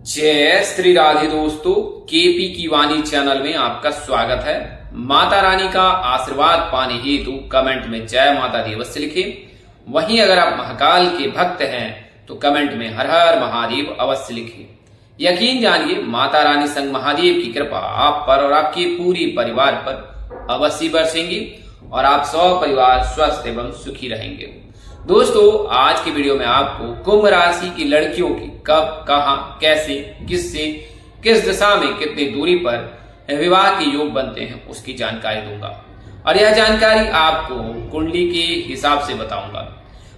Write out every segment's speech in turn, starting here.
जय श्री राधे दोस्तों, केपी की वाणी चैनल में आपका स्वागत है। माता रानी का आशीर्वाद पाने हेतु कमेंट में जय माता दी अवश्य लिखें। वहीं अगर आप महाकाल के भक्त हैं तो कमेंट में हर हर महादेव अवश्य लिखें। यकीन जानिए माता रानी संग महादेव की कृपा आप पर और आपके पूरे परिवार पर अवश्य बरसेंगी और आप सब परिवार स्वस्थ एवं सुखी रहेंगे। दोस्तों, आज की वीडियो में आपको कुंभ राशि की लड़कियों की कब, कहां, कैसे, किससे, किस दिशा में, कितनी दूरी पर विवाह के योग बनते हैं उसकी जानकारी दूंगा और यह जानकारी आपको कुंडली के हिसाब से बताऊंगा।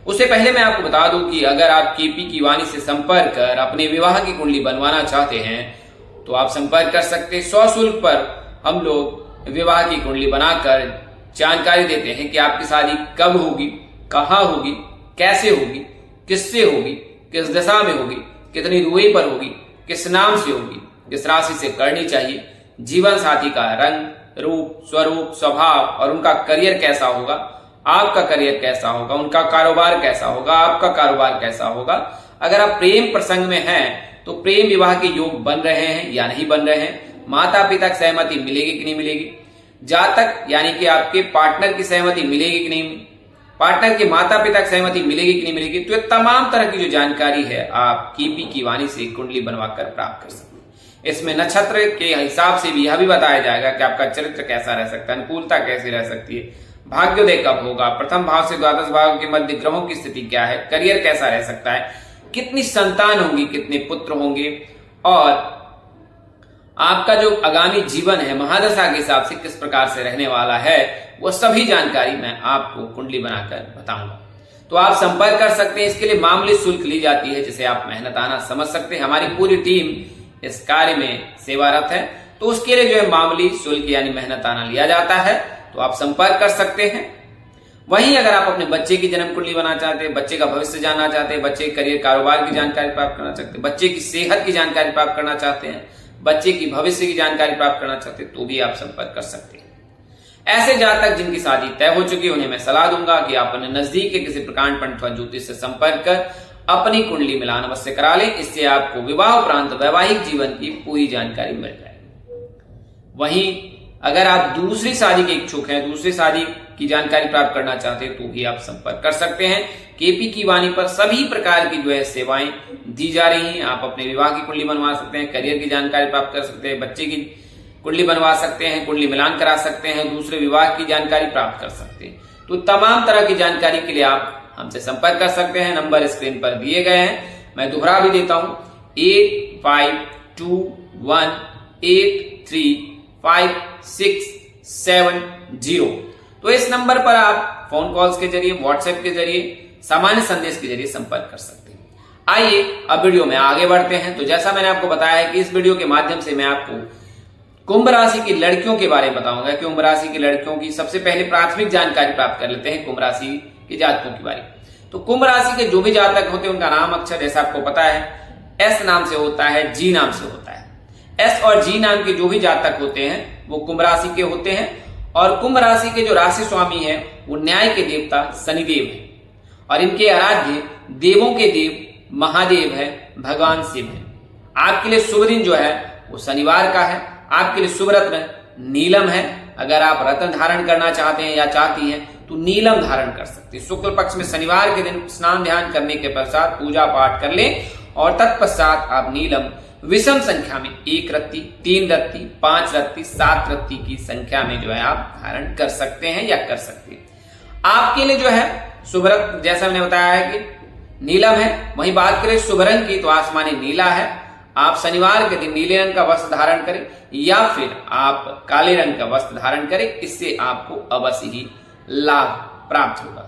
उससे पहले मैं आपको बता दूं कि अगर आप केपी की वाणी से संपर्क कर अपने विवाह की कुंडली बनवाना चाहते हैं तो आप संपर्क कर सकते हैं। सशुल्क पर हम लोग विवाह की कुंडली बनाकर जानकारी देते हैं कि आपकी शादी कब होगी, कहाँ होगी, कैसे होगी, किससे होगी, किस दिशा में होगी, कितनी दूरी पर होगी, किस नाम से होगी, किस राशि से करनी चाहिए, जीवन साथी का रंग, रूप, स्वरूप, स्वभाव और उनका करियर कैसा होगा, आपका करियर कैसा होगा, उनका कारोबार कैसा होगा, आपका कारोबार कैसा होगा। अगर आप प्रेम प्रसंग में हैं तो प्रेम विवाह के योग बन रहे हैं या नहीं बन रहे हैं, माता पिता की सहमति मिलेगी कि नहीं मिलेगी, जातक यानी कि आपके पार्टनर की सहमति मिलेगी कि नहीं, पार्टनर के माता पिता की सहमति मिलेगी कि नहीं मिलेगी, तो ये तमाम तरह की जो जानकारी है आप केपी की वाणी से कुंडली बनवाकर प्राप्त कर सकते हैं। इसमें नक्षत्र के हिसाब से भी यह भी बताया जाएगा कि आपका चरित्र कैसा रह सकता है, अनुकूलता कैसी रह सकती है, भाग्योदय कब होगा, प्रथम भाव से द्वादश भाव के मध्य ग्रहों की स्थिति क्या है, करियर कैसा रह सकता है, कितनी संतान होंगी, कितने पुत्र होंगे और आपका जो आगामी जीवन है महादशा के हिसाब से किस प्रकार से रहने वाला है, वो सभी जानकारी मैं आपको कुंडली बनाकर बताऊंगा। तो आप संपर्क कर सकते हैं। इसके लिए मामूली शुल्क ली जाती है जिसे आप मेहनताना समझ सकते हैं। हमारी पूरी टीम इस कार्य में सेवारत है तो उसके लिए जो है मामूली शुल्क यानी मेहनताना लिया जाता है, तो आप संपर्क कर सकते हैं। वहीं अगर आप अपने बच्चे की जन्म कुंडली बनाना चाहते हैं, बच्चे का भविष्य जानना चाहते हैं, बच्चे के करियर कारोबार की जानकारी प्राप्त करना चाहते हैं, बच्चे की सेहत की जानकारी प्राप्त करना चाहते हैं, बच्चे की भविष्य की जानकारी प्राप्त करना चाहते हैं तो भी आप संपर्क कर सकते हैं। ऐसे जातक जिनकी शादी तय हो चुकी है उन्हें मैं सलाह दूंगा कि आप अपने नजदीक के किसी प्रकांड पंडित अथवा ज्योतिष से संपर्क कर अपनी कुंडली मिलान अवश्य करा लें। इससे आपको विवाह उपरांत वैवाहिक जीवन की पूरी जानकारी मिल जाएगी। वहीं अगर आप दूसरी शादी के इच्छुक हैं, दूसरी शादी की जानकारी प्राप्त करना चाहते हैं तो भी आप संपर्क कर सकते हैं। केपी की वाणी पर सभी प्रकार की जो है सेवाएं दी जा रही हैं। आप अपने विवाह की कुंडली बनवा सकते हैं, करियर की जानकारी प्राप्त कर सकते हैं, बच्चे की कुंडली बनवा सकते हैं, कुंडली मिलान करा सकते हैं, दूसरे विवाह की जानकारी प्राप्त कर सकते हैं। तो तमाम तरह की जानकारी के लिए आप हमसे संपर्क कर सकते हैं। नंबर स्क्रीन पर दिए गए हैं, मैं दोहरा भी देता हूं 8521835670। तो इस नंबर पर आप फोन कॉल्स के जरिए, व्हाट्सएप के जरिए, सामान्य संदेश के जरिए संपर्क कर सकते हैं। आइए अब वीडियो में आगे बढ़ते हैं। तो जैसा मैंने आपको बताया है कि इस वीडियो के माध्यम से मैं आपको कुंभ राशि की लड़कियों के बारे में बताऊंगा। कुंभ राशि की लड़कियों की सबसे पहले प्राथमिक जानकारी प्राप्त कर लेते हैं कुंभ राशि के जातकों के बारे में। तो कुंभ राशि के जो भी जातक होते हैं उनका नाम अक्षर जैसा आपको पता है एस नाम से होता है, जी नाम से होता है। एस और जी नाम के जो भी जातक होते हैं वो कुंभ राशि के होते हैं और कुंभ राशि के जो राशि स्वामी है वो न्याय के देवता शनिदेव है और इनके आराध्य देवों के देव महादेव है, भगवान शिव है। आपके लिए शुभ दिन जो है वो शनिवार का है। आपके लिए शुभ रत्न नीलम है। अगर आप रत्न धारण करना चाहते हैं या चाहती हैं तो नीलम धारण कर सकते हैं। शुक्ल पक्ष में शनिवार के दिन स्नान ध्यान करने के पश्चात पूजा पाठ कर लें और तत्पश्चात आप नीलम विषम संख्या में 1 रत्ती, 3 रत्ती, 5 रत्ती, 7 रत्ती की संख्या में जो है आप धारण कर सकते हैं या कर सकते हैं। आपके लिए जो है शुभ रत्न जैसा मैंने बताया है कि नीलम है। वहीं बात करें शुभ रंग की तो आसमानी नीला है। आप शनिवार के दिन नीले रंग का वस्त्र धारण करें या फिर आप काले रंग का वस्त्र धारण करें, इससे आपको अवश्य ही लाभ प्राप्त होगा।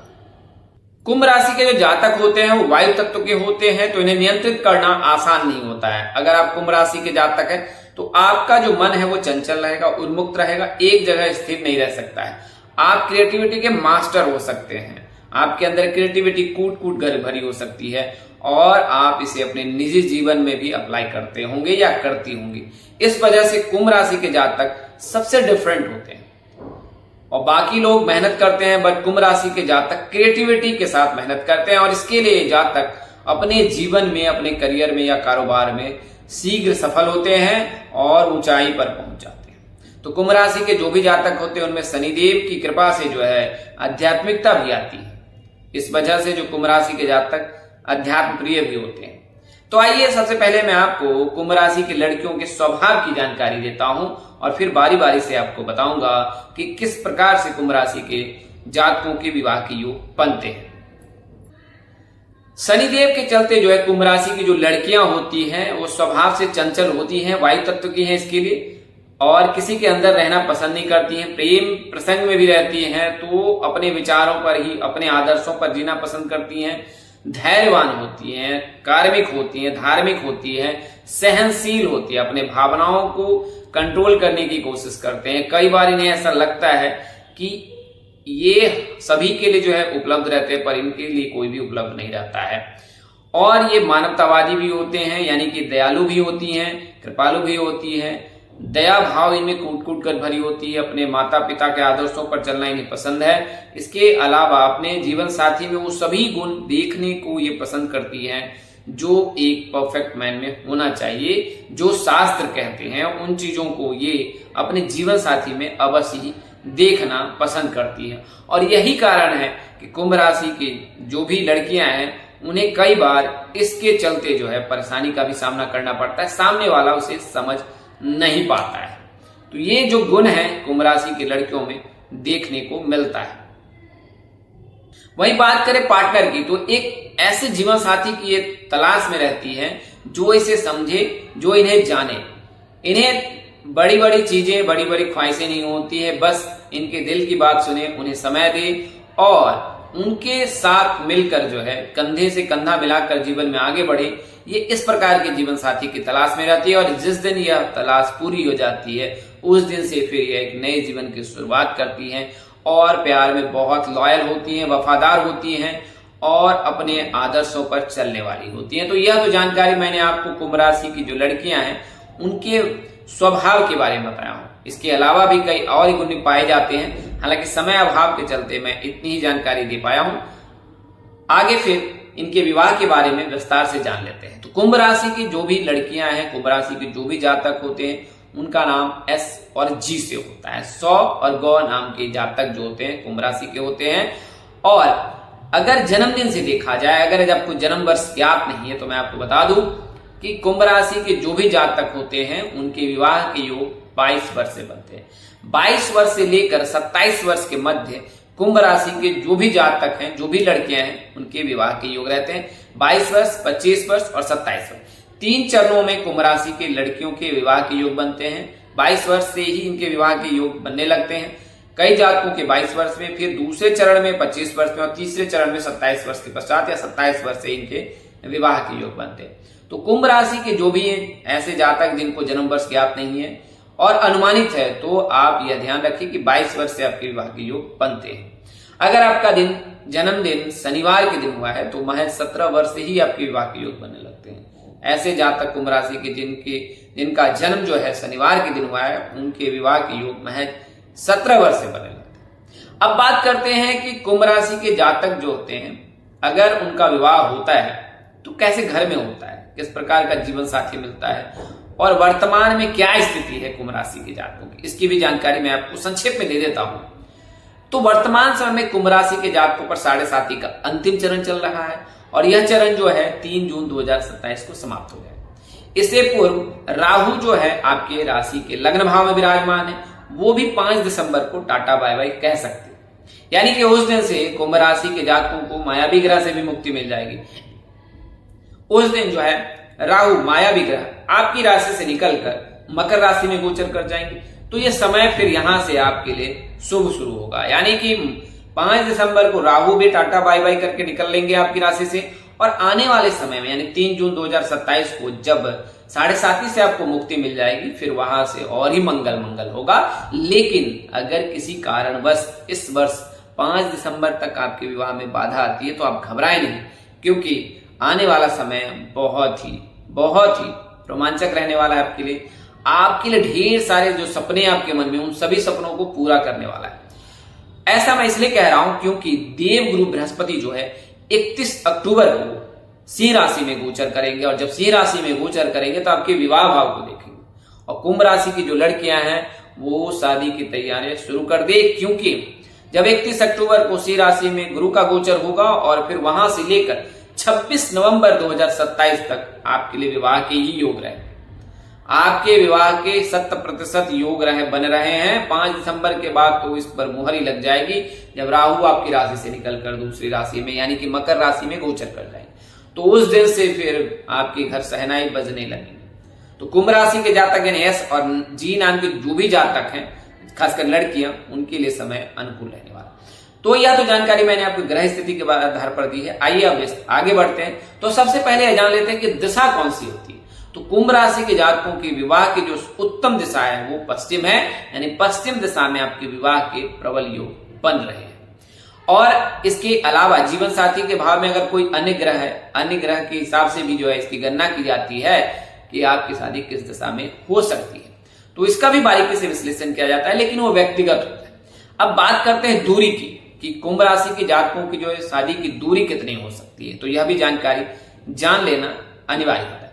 कुंभ राशि के जो जातक होते हैं वो वायु तत्व के होते हैं तो इन्हें नियंत्रित करना आसान नहीं होता है। अगर आप कुंभ राशि के जातक हैं तो आपका जो मन है वो चंचल रहेगा, उन्मुक्त रहेगा, एक जगह स्थिर नहीं रह सकता है। आप क्रिएटिविटी के मास्टर हो सकते हैं। आपके अंदर क्रिएटिविटी कूट कूट कर भरी हो सकती है और आप इसे अपने निजी जीवन में भी अप्लाई करते होंगे या करती होंगी। इस वजह से कुंभ राशि के जातक सबसे डिफरेंट होते हैं और बाकी लोग मेहनत करते हैं बट कुंभ राशि के जातक क्रिएटिविटी के साथ मेहनत करते हैं और इसके लिए जातक अपने जीवन में, अपने करियर में या कारोबार में शीघ्र सफल होते हैं और ऊंचाई पर पहुंच जाते हैं। तो कुंभ राशि के जो भी जातक होते हैं उनमें शनिदेव की कृपा से जो है आध्यात्मिकता भी आती है। इस वजह से जो कुंभ राशि के जातक अध्यात्म प्रिय भी होते हैं। तो आइए सबसे पहले मैं आपको कुंभ राशि की लड़कियों के स्वभाव की जानकारी देता हूं और फिर बारी बारी से आपको बताऊंगा कि किस प्रकार से कुंभ राशि के जातकों के विवाह के योग बनते हैं। शनिदेव के चलते जो है कुंभ राशि की जो लड़कियां होती हैं वो स्वभाव से चंचल होती हैं, वायु तत्व की हैं इसके लिए, और किसी के अंदर रहना पसंद नहीं करती हैं। प्रेम प्रसंग में भी रहती हैं तो अपने विचारों पर ही, अपने आदर्शों पर जीना पसंद करती हैं। धैर्यवान होती हैं, कार्मिक होती हैं, धार्मिक होती हैं, सहनशील होती है, अपने भावनाओं को कंट्रोल करने की कोशिश करते हैं। कई बार इन्हें ऐसा लगता है कि ये सभी के लिए जो है उपलब्ध रहते हैं पर इनके लिए कोई भी उपलब्ध नहीं रहता है। और ये मानवतावादी भी होते हैं, यानी कि दयालु भी होती हैं, कृपालु भी होती हैं। दया भाव इनमें कूट कूट कर भरी होती है। अपने माता पिता के आदर्शों पर चलना इन्हें पसंद है। इसके अलावा अपने जीवन साथी में वो सभी गुण देखने को ये पसंद करती हैं जो एक परफेक्ट मैन में होना चाहिए। जो शास्त्र कहते हैं उन चीजों को ये अपने जीवन साथी में अवश्य ही देखना पसंद करती है। और यही कारण है कि कुंभ राशि की जो भी लड़कियां हैं उन्हें कई बार इसके चलते जो है परेशानी का भी सामना करना पड़ता है। सामने वाला उसे समझ नहीं पाता है। तो ये जो गुण है कुंभ राशि की लड़कियों में देखने को मिलता है। वहीं बात करें पार्टनर की, तो एक ऐसे जीवन साथी की ये तलाश में रहती है जो इसे समझे, जो इन्हें जाने। इन्हें बड़ी बड़ी चीजें, बड़ी बड़ी ख्वाहिशें नहीं होती है, बस इनके दिल की बात सुने, उन्हें समय दे और उनके साथ मिलकर जो है कंधे से कंधा मिलाकर जीवन में आगे बढ़े। ये इस प्रकार के जीवन साथी की तलाश में रहती है और जिस दिन यह तलाश पूरी हो जाती है उस दिन से फिर यह एक नए जीवन की शुरुआत करती हैं और प्यार में बहुत लॉयल होती हैं, वफादार होती हैं और अपने आदर्शों पर चलने वाली होती हैं। तो यह तो जानकारी मैंने आपको कुंभ राशि की जो लड़कियां हैं उनके स्वभाव के बारे में बताया हूं। इसके अलावा भी कई और ही गुण पाए जाते हैं, हालांकि समय अभाव के चलते मैं इतनी ही जानकारी दे पाया हूं। आगे फिर इनके विवाह के बारे में विस्तार से जान लेते हैं। तो कुंभ राशि की जो भी लड़कियां हैं, कुंभ राशि के जो भी जातक होते हैं उनका नाम एस और जी से होता है। सौ और गौ नाम के जातक जो होते हैं कुंभ राशि के होते हैं। और अगर जन्मदिन से देखा जाए, अगर आपको जन्म वर्ष ज्ञात नहीं है तो मैं आपको बता दूं कि कुंभ राशि के जो भी जातक होते हैं उनके विवाह के योग 22 वर्ष से बनते हैं। 22 वर्ष से लेकर 27 वर्ष के मध्य कुंभ राशि के जो भी जातक हैं, जो भी लड़कियां हैं, उनके विवाह के योग रहते हैं 22 वर्ष, 25 वर्ष और 27 वर्ष। 3 चरणों में कुंभ राशि के लड़कियों के विवाह के योग बनते हैं। 22 वर्ष से ही इनके विवाह के योग बनने लगते हैं। कई जातकों के 22 वर्ष में, फिर दूसरे चरण में 25 वर्ष में और तीसरे चरण में 27 वर्ष के पश्चात या 27 वर्ष से इनके विवाह के योग बनते हैं। तो कुंभ राशि के जो भी हैं ऐसे जातक जिनको जन्म वर्ष ज्ञात नहीं है और अनुमानित है तो आप यह ध्यान रखिए कि 22 वर्ष से आपके विवाह के योग बनते हैं। अगर आपका जन्मदिन शनिवार के दिन हुआ है तो महज 17 वर्ष से ही आपके विवाह के योग बनने लगते हैं। ऐसे जातक कुंभ राशि के जिनका जन्म जो है शनिवार के दिन हुआ है उनके विवाह के योग महज 17 वर्ष से बनने लगते हैं। अब बात करते हैं कि कुंभ राशि के जातक जो होते हैं अगर उनका विवाह होता है तो कैसे घर में होता है, किस प्रकार का जीवन साथी मिलता है और वर्तमान में क्या स्थिति है कुंभ राशि के जातकों की, इसकी भी जानकारी मैं आपको संक्षेप में दे देता हूं। तो वर्तमान समय में कुंभ राशि के जातकों पर 7.5 का अंतिम चरण चल रहा है और यह चरण जो है 3 जून 2027 को समाप्त हो गया। इससे पूर्व राहु जो है आपके राशि के लग्न भाव में विराजमान है, वो भी 5 दिसंबर को टाटा बाय बाय कह सकते हैं। यानी कि उस दिन से कुंभ राशि के जातकों को मायावी ग्रह से भी मुक्ति मिल जाएगी। उस दिन जो है राहु मायावी ग्रह आपकी राशि से निकलकर मकर राशि में गोचर कर जाएंगे। तो ये समय फिर यहां से आपके लिए शुभ शुरू होगा। यानी कि 5 दिसंबर को राहु भी टाटा बाय बाय करके निकल लेंगे आपकी राशि से और आने वाले समय में यानी 3 जून 2027 को जब 7.5 से आपको मुक्ति मिल जाएगी फिर वहां से और ही मंगल होगा। लेकिन अगर किसी कारणवश इस वर्ष 5 दिसंबर तक आपके विवाह में बाधा आती है तो आप घबराएं नहीं, क्योंकि आने वाला समय बहुत ही रोमांचक रहने वाला है आपके लिए। आपके लिए ढेर सारे जो सपने आपके मन में उन सभी सपनों को पूरा करने वाला है। ऐसा मैं इसलिए कह रहा हूं क्योंकि देव गुरु बृहस्पति जो है 31 अक्टूबर को सिंह राशि में गोचर करेंगे, और जब सिंह राशि में गोचर करेंगे तो आपके विवाह भाव को देखेंगे। और कुंभ राशि की जो लड़कियां हैं वो शादी की तैयारियां शुरू कर दे, क्योंकि जब 31 अक्टूबर को सिंह राशि में गुरु का गोचर होगा और फिर वहां से लेकर 26 नवंबर 2027 तक आपके लिए विवाह के ही योग रहे। आपके विवाह के 100% योग बन रहे हैं। 5 दिसंबर के बाद तो इस पर मुहर ही लग जाएगी, जब राहु आपकी राशि से निकलकर दूसरी राशि में यानी कि मकर राशि में गोचर कर जाएंगे। तो उस दिन से फिर आपके घर शहनाई बजने लगेंगे। तो कुंभ राशि के जातक यानी एस और जी नाम के जो भी जातक हैं, खासकर लड़कियां, उनके लिए समय अनुकूल रहने वाला। तो यह तो जानकारी मैंने आपको ग्रह स्थिति के आधार पर दी है। आइए अब आगे बढ़ते हैं। तो सबसे पहले जान लेते हैं कि दिशा कौन सी होती है। तो कुंभ राशि के जातकों की विवाह की जो उत्तम दिशा है वो पश्चिम है, यानी पश्चिम दिशा में आपके विवाह के प्रबल योग बन रहे हैं। और इसके अलावा जीवन साथी के भाव में अगर कोई अन्य ग्रह है, अन्य ग्रह के हिसाब से भी जो है इसकी गणना की जाती है कि आपकी शादी किस दिशा में हो सकती है। तो इसका भी बारीकी से विश्लेषण किया जाता है, लेकिन वो व्यक्तिगत होता है। अब बात करते हैं दूरी की, कि कुंभ राशि के जातकों की जो है शादी की दूरी कितनी हो सकती है। तो यह भी जानकारी जान लेना अनिवार्य होता है।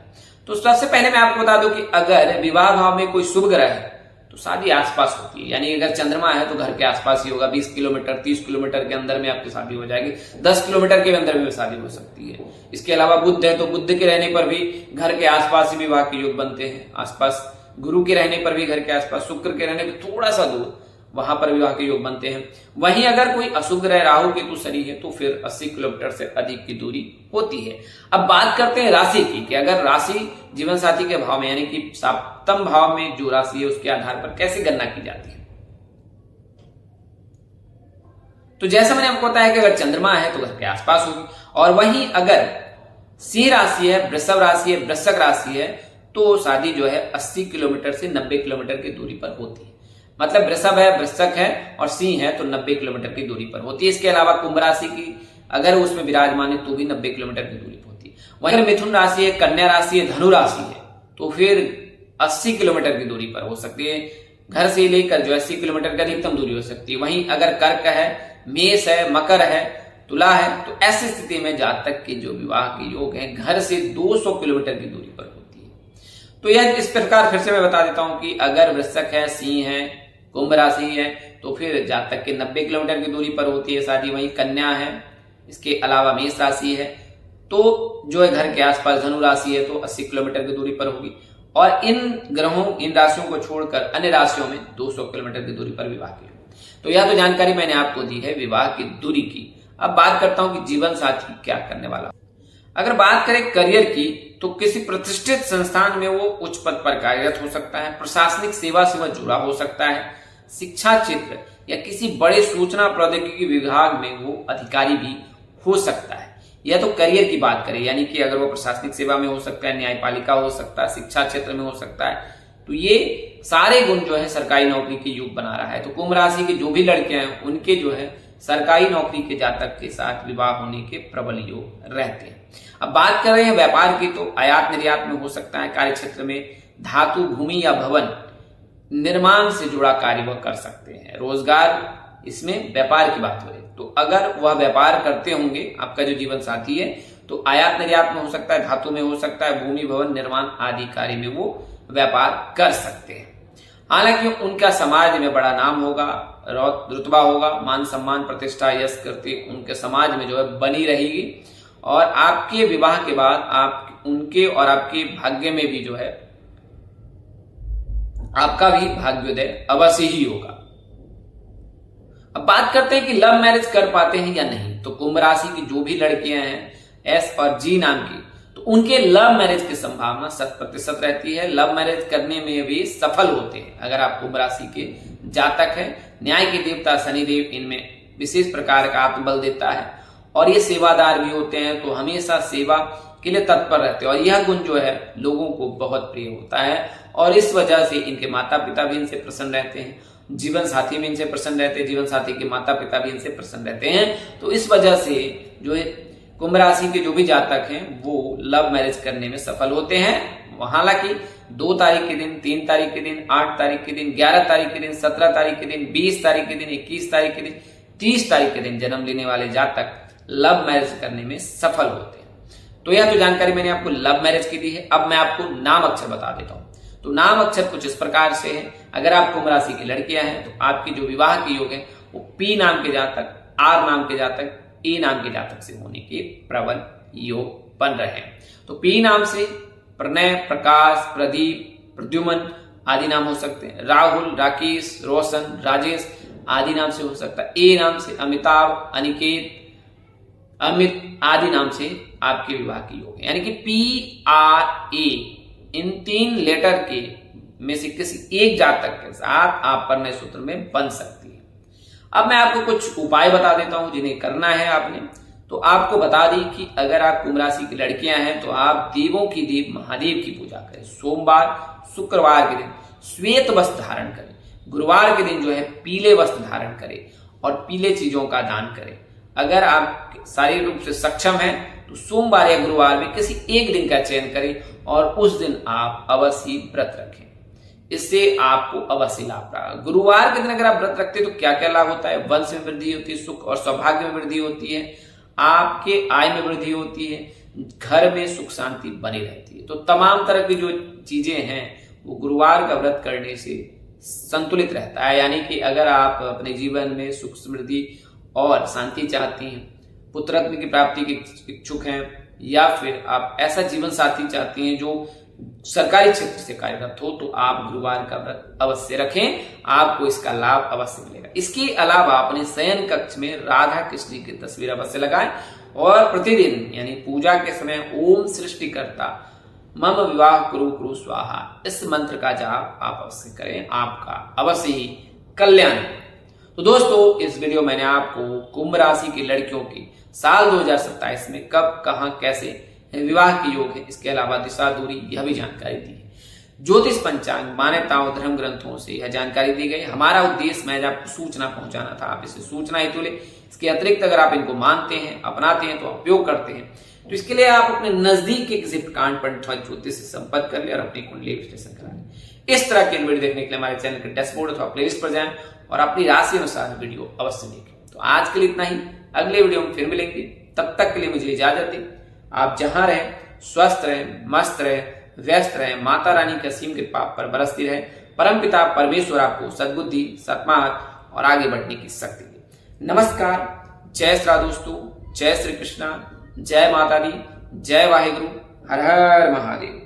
तो सबसे पहले मैं आपको बता दूं कि अगर विवाह भाव में कोई शुभ ग्रह है तो शादी आसपास होती है, यानी अगर चंद्रमा है तो घर के आसपास ही होगा। 20 किलोमीटर 30 किलोमीटर के अंदर में आपकी शादी हो जाएगी। 10 किलोमीटर के अंदर में शादी हो सकती है। इसके अलावा बुध है तो बुध के रहने पर भी घर के आसपास ही विवाह के योग बनते हैं। आसपास गुरु के रहने पर भी घर के आसपास, शुक्र के रहने पर थोड़ा सा दूर, वहां पर विवाह के योग बनते हैं। वहीं अगर कोई अशुभ ग्रह राहु केतु शनि है तो फिर 80 किलोमीटर से अधिक की दूरी होती है। अब बात करते हैं राशि की, कि अगर राशि जीवन साथी के भाव में यानी कि सप्तम भाव में जो राशि है उसके आधार पर कैसे गणना की जाती है। तो जैसा मैंने आपको बताया कि अगर चंद्रमा है तो घर के आसपास होगी, और वहीं अगर सिंह राशि है, वृषभ राशि है, वृश्चिक राशि है तो शादी जो है 80 किलोमीटर से 90 किलोमीटर की दूरी पर होती है। मतलब वृषभ है, वृश्चिक है और सिंह है तो 90 किलोमीटर की दूरी पर होती है। इसके अलावा कुंभ राशि की अगर उसमें विराजमान है तो भी 90 किलोमीटर की दूरी पर होती है। वहीं मिथुन राशि है, कन्या राशि है, धनु राशि है तो फिर 80 किलोमीटर की दूरी पर हो सकती है। घर से लेकर जो 80 किलोमीटर की अधिकतम दूरी हो सकती है। वहीं अगर कर्क है, मेष है, मकर है, तुला है तो ऐसी स्थिति में जातक के जो विवाह के योग है घर से 200 किलोमीटर की दूरी पर होती है। तो यह इस प्रकार फिर से मैं बता देता हूं कि अगर वृश्चिक है, सिंह है, कुंभ राशि है तो फिर जातक के 90 किलोमीटर की दूरी पर होती है शादी। वहीं कन्या है, इसके अलावा मेष राशि है तो जो है घर के आसपास, धनु राशि है तो 80 किलोमीटर की दूरी पर होगी। और इन ग्रहों, इन राशियों को छोड़कर अन्य राशियों में 200 किलोमीटर की दूरी पर विवाह की। तो यह तो जानकारी मैंने आपको दी है विवाह की दूरी की। अब बात करता हूं कि जीवन साथी क्या करने वाला। अगर बात करें करियर की तो किसी प्रतिष्ठित संस्थान में वो उच्च पद पर कार्यरत हो सकता है, प्रशासनिक सेवा से वह जुड़ा हो सकता है, शिक्षा क्षेत्र या किसी बड़े सूचना प्रौद्योगिकी विभाग में वो अधिकारी भी हो सकता है। यह तो करियर की बात करें, यानी कि अगर वो प्रशासनिक सेवा में हो सकता है, न्यायपालिका हो सकता है, शिक्षा क्षेत्र में हो सकता है, तो ये सारे गुण जो है सरकारी नौकरी के योग बना रहा है। तो कुंभ राशि की जो भी लड़कियां हैं उनके जो है सरकारी नौकरी के जातक के साथ विवाह होने के प्रबल योग रहते हैं। अब बात कर रहे हैं व्यापार की, तो आयात निर्यात में हो सकता है, कार्य क्षेत्र में धातु, भूमि या भवन निर्माण से जुड़ा कार्य वह कर सकते हैं। रोजगार, इसमें व्यापार की बात हो रही है तो अगर वह व्यापार करते होंगे आपका जो जीवन साथी है तो आयात निर्यात में हो सकता है, धातु में हो सकता है, भूमि, भवन निर्माण आदि कार्य में वो व्यापार कर सकते हैं। हालांकि उनका समाज में बड़ा नाम होगा, रुतबा होगा, मान सम्मान, प्रतिष्ठा, यश कीर्ति उनके समाज में जो है बनी रहेगी। और आपके विवाह के बाद आप उनके और आपके भाग्य में भी जो है आपका भी भाग्योदय अवश्य ही होगा। अब बात करते हैं कि लव मैरिज कर पाते हैं या नहीं। तो कुंभ राशि की जो भी लड़कियां हैं एस और जी नाम की, तो उनके लव मैरिज की संभावना 100% रहती है। लव मैरिज करने में भी सफल होते हैं अगर आप कुंभ राशि के जातक हैं। न्याय के देवता शनिदेव इनमें विशेष प्रकार का आत्मबल देता है और ये सेवादार भी होते हैं, तो हमेशा सेवा के लिए तत्पर रहते हैं। और यह गुण जो है लोगों को बहुत प्रिय होता है और इस वजह से इनके माता पिता भी इनसे प्रसन्न रहते हैं, जीवन साथी भी इनसे प्रसन्न रहते हैं, जीवन साथी के माता पिता भी इनसे प्रसन्न रहते हैं। तो इस वजह से जो है कुंभ राशि के जो भी जातक हैं वो लव मैरिज करने में सफल होते हैं। हालांकि 2 तारीख के दिन, 3 तारीख के दिन, 8 तारीख के दिन, 11 तारीख के दिन, 17 तारीख के दिन, 20 तारीख के दिन, 21 तारीख के दिन, 30 तारीख के दिन जन्म लेने वाले जातक लव मैरिज करने में सफल होते हैं। तो यह तो जानकारी मैंने आपको लव मैरिज की दी है। अब मैं आपको नाम अक्षर बता देता हूं। तो नाम अक्षर कुछ इस प्रकार से है। अगर आप कुंभ राशि की लड़कियां हैं तो आपकी जो विवाह के योग है वो पी नाम के जातक, आर नाम के जातक, ए नाम के जातक से होने के प्रबल योग बन रहे हैं। तो पी नाम से प्रणय, प्रकाश, प्रदीप, प्रद्युमन आदि नाम हो सकते हैं। राहुल, राकेश, रोशन, राजेश आदि नाम से हो सकता है। ए नाम से अमिताभ, अनिकेत, अमित आदि नाम से आपके विवाह के योग है। यानी कि पी, आर, ए इन 3 लेटर के में से किसी एक जातक के साथ आप परिणय सूत्र में बन सकती है। अब मैं आपको कुछ उपाय बता देता हूं जिन्हें करना है आपने। तो आपको बता दी कि अगर आप कुंभ राशि की लड़कियां हैं तो आप देवों की देव महादेव की पूजा करें। सोमवार, शुक्रवार के दिन श्वेत वस्त्र धारण करें। गुरुवार के दिन जो है पीले वस्त्र धारण करें और पीले चीजों का दान करें। अगर आप शारीरिक रूप से सक्षम हैं तो सोमवार या गुरुवार में किसी एक दिन का चयन करें और उस दिन आप अवश्य व्रत रखें। इससे आपको अवश्य लाभ रहा। गुरुवार के दिन अगर आप व्रत रखते हैं तो क्या क्या लाभ होता है? वंश में वृद्धि होती है, सुख और सौभाग्य में वृद्धि होती है, आपके आय में वृद्धि होती है, घर में सुख शांति बनी रहती है। तो तमाम तरह की जो चीजें हैं वो गुरुवार का व्रत करने से संतुलित रहता है। यानी कि अगर आप अपने जीवन में सुख समृद्धि और शांति चाहती हैं, पुत्ररत्न की प्राप्ति के इच्छुक हैं, या फिर आप ऐसा जीवन साथी चाहती हैं जो सरकारी क्षेत्र से कार्यरत हो, तो आप गुरुवार का व्रत अवश्य रखें, आपको इसका लाभ अवश्य मिलेगा। इसके अलावा अपने शयन कक्ष में राधा कृष्ण की तस्वीर अवश्य लगाएं और प्रतिदिन यानी पूजा के समय ओम सृष्टिकर्ता मम विवाह कुरु कुरु स्वाहा इस मंत्र का जाप आप अवश्य करें, आपका अवश्य ही कल्याण। तो दोस्तों, इस वीडियो मैंने आपको कुंभ राशि की लड़कियों की साल 2027 में कब, कहां, कैसे विवाह के योग है, इसके अलावा दिशा दूरी, यह भी जानकारी दी है। ज्योतिष पंचांग, मान्यताओं, धर्म ग्रंथों से यह जानकारी दी गई। हमारा उद्देश्य महज आपको सूचना पहुंचाना था, आप इसे सूचना ही तो ले। इसके अतिरिक्त अगर आप इनको मानते हैं, अपनाते हैं, तो उपयोग करते हैं, तो इसके लिए आप अपने नजदीक के किसी प्रकांड पंडित अथवा ज्योतिष से संपर्क कर ले और अपनी कुंडली विश्लेषण करा लें। इस तरह के वीडियो देखने के लिए हमारे चैनल के डैशबोर्ड अथवा प्लेलिस्ट पर जाएं और अपनी राशि अनुसार वीडियो अवश्य देखें। तो आज के लिए इतना ही, अगले वीडियो में फिर मिलेंगे। तब तक के लिए मुझे इजाजत दें। आप जहां रहें स्वस्थ रहें, मस्त रहें, व्यस्त रहें। माता रानी की असीम कृपा पर बरसती रहे। परमपिता परमेश्वर आपको सद्बुद्धि, सत्मार्ग और आगे बढ़ने की शक्ति दे। नमस्कार, जय श्री दोस्तों, जय श्री कृष्णा, जय माता दी, जय वाहेगुरु, हर हर महादेव।